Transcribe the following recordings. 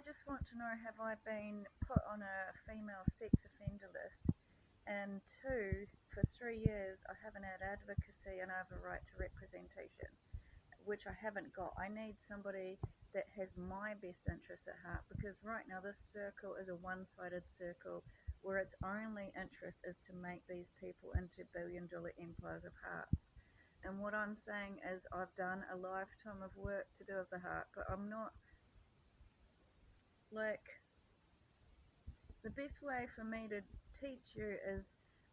just want to know, have I been put on a female sex offender list? And two, for 3 years, I haven't had advocacy and I have a right to representation, which I haven't got. I need somebody that has my best interests at heart, because right now this circle is a one-sided circle where its only interest is to make these people into billion-dollar empires of hearts. And what I'm saying is I've done a lifetime of work to do with the heart, but I'm not like, the best way for me to teach you is,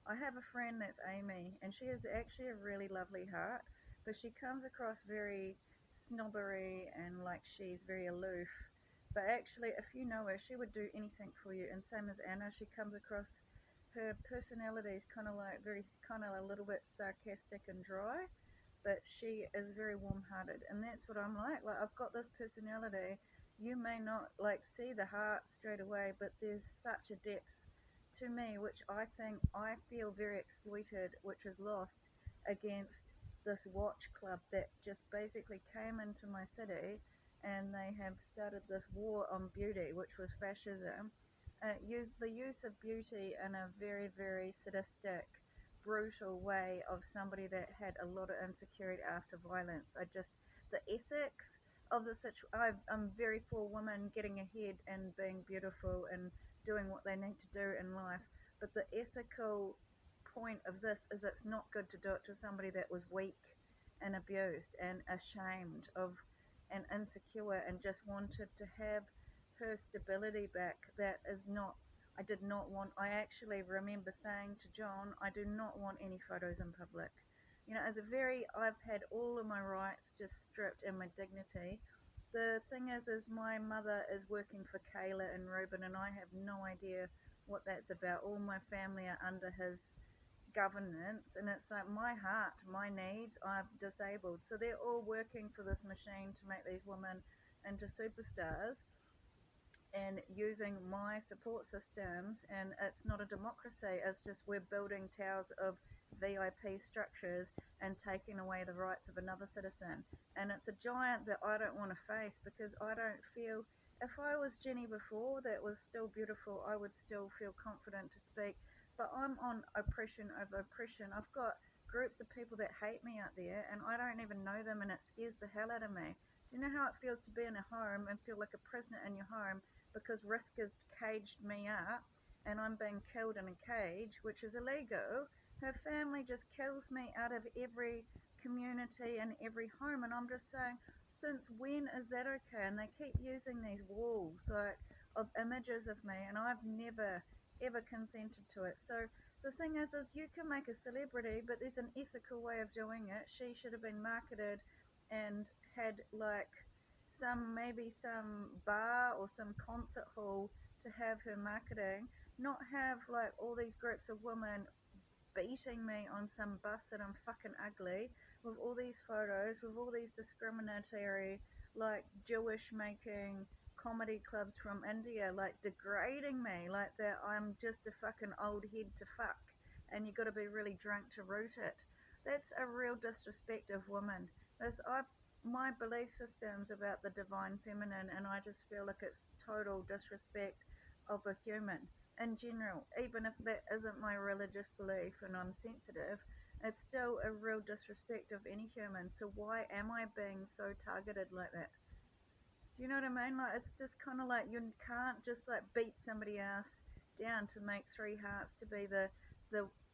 I have a friend that's Amy, and she is actually a really lovely heart, but she comes across very snobbery and like she's very aloof. But actually, if you know her, she would do anything for you. And same as Anna, she comes across, her personality is kind of like very, kind of a little bit sarcastic and dry, but she is very warm-hearted, and that's what I'm like. Like, I've got this personality. You may not like see the heart straight away, but there's such a depth to me, which I think I feel very exploited, which is lost against this watch club that just basically came into my city, and they have started this war on beauty, which was fascism. Used the use of beauty in a very, very sadistic, brutal way of somebody that had a lot of insecurity after violence. The ethics of the situation, I'm very for women getting ahead and being beautiful and doing what they need to do in life. But the ethical point of this is it's not good to do it to somebody that was weak and abused and ashamed of and insecure and just wanted to have her stability back. That is not, I did not want, I actually remember saying to John, I do not want any photos in public. You know, I've had all of my rights just stripped and my dignity. The thing is my mother is working for Kayla and Ruben, and I have no idea what that's about. All my family are under his governance, and it's like my heart, my needs, I've disabled. So they're all working for this machine to make these women into superstars and using my support systems, and it's not a democracy, it's just we're building towers of VIP structures and taking away the rights of another citizen. And it's a giant that I don't want to face, because I don't feel, if I was Jenny before that was still beautiful, I would still feel confident to speak. But I'm on oppression over oppression. I've got groups of people that hate me out there, and I don't even know them, and it scares the hell out of me. Do you know how it feels to be in a home and feel like a prisoner in your home because risk has caged me up and I'm being killed in a cage, which is illegal? Her family just kills me out of every community and every home, and I'm just saying, since when is that okay? And they keep using these walls like of images of me, and I've never ever consented to it. So the thing is you can make a celebrity, but there's an ethical way of doing it. She should have been marketed and had like maybe some bar or some concert hall to have her marketing, not have like all these groups of women beating me on some bus that I'm fucking ugly, with all these photos, with all these discriminatory, like Jewish making comedy clubs from India, like degrading me, like that I'm just a fucking old head to fuck, and you got to be really drunk to root it. That's a real disrespect of women. My belief system's about the divine feminine, and I just feel like it's total disrespect of a human in general. Even if that isn't my religious belief and I'm sensitive, it's still a real disrespect of any human. So why am I being so targeted like that? Do you know what I mean? Like, it's just kind of like you can't just like beat somebody else down to make three hearts to be the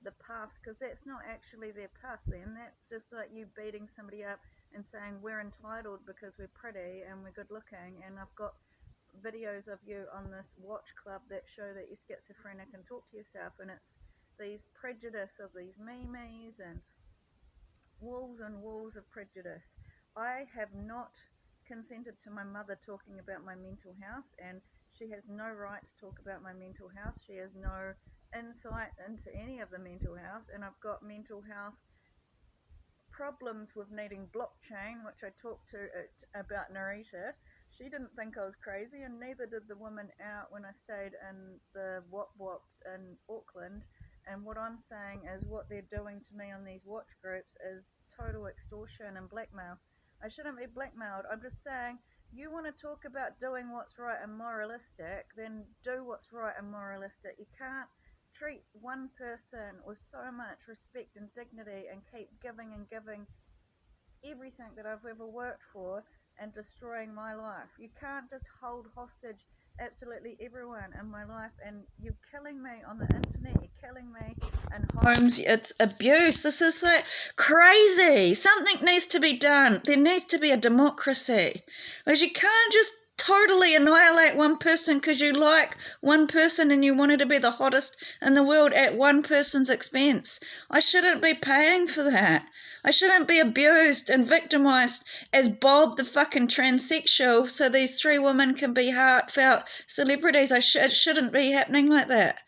the path, because that's not actually their path. Then that's just like you beating somebody up and saying we're entitled because we're pretty and we're good looking. And I've got videos of you on this watch club that show that you're schizophrenic and talk to yourself, and it's these prejudice of these memes and walls of prejudice. I have not consented to my mother talking about my mental health, and she has no right to talk about my mental health. She has no insight into any of the mental health, and I've got mental health problems with needing blockchain, which I talked to about Narita. She didn't think I was crazy, and neither did the woman out when I stayed in the Wop Wops in Auckland. And what I'm saying is what they're doing to me on these watch groups is total extortion and blackmail. I shouldn't be blackmailed. I'm just saying You want to talk about doing what's right and moralistic, then do what's right and moralistic. You can't treat one person with so much respect and dignity and keep giving and giving everything that I've ever worked for and destroying my life. You can't just hold hostage absolutely everyone in my life, and you're killing me on the internet, you're killing me in homes. It's abuse. This is like crazy. Something needs to be done. There needs to be a democracy. Because you can't just totally annihilate one person because you like one person and you wanted to be the hottest in the world at one person's expense. I shouldn't be paying for that. I shouldn't be abused and victimized as Bob the fucking transsexual so these three women can be heartfelt celebrities. It shouldn't be happening like that.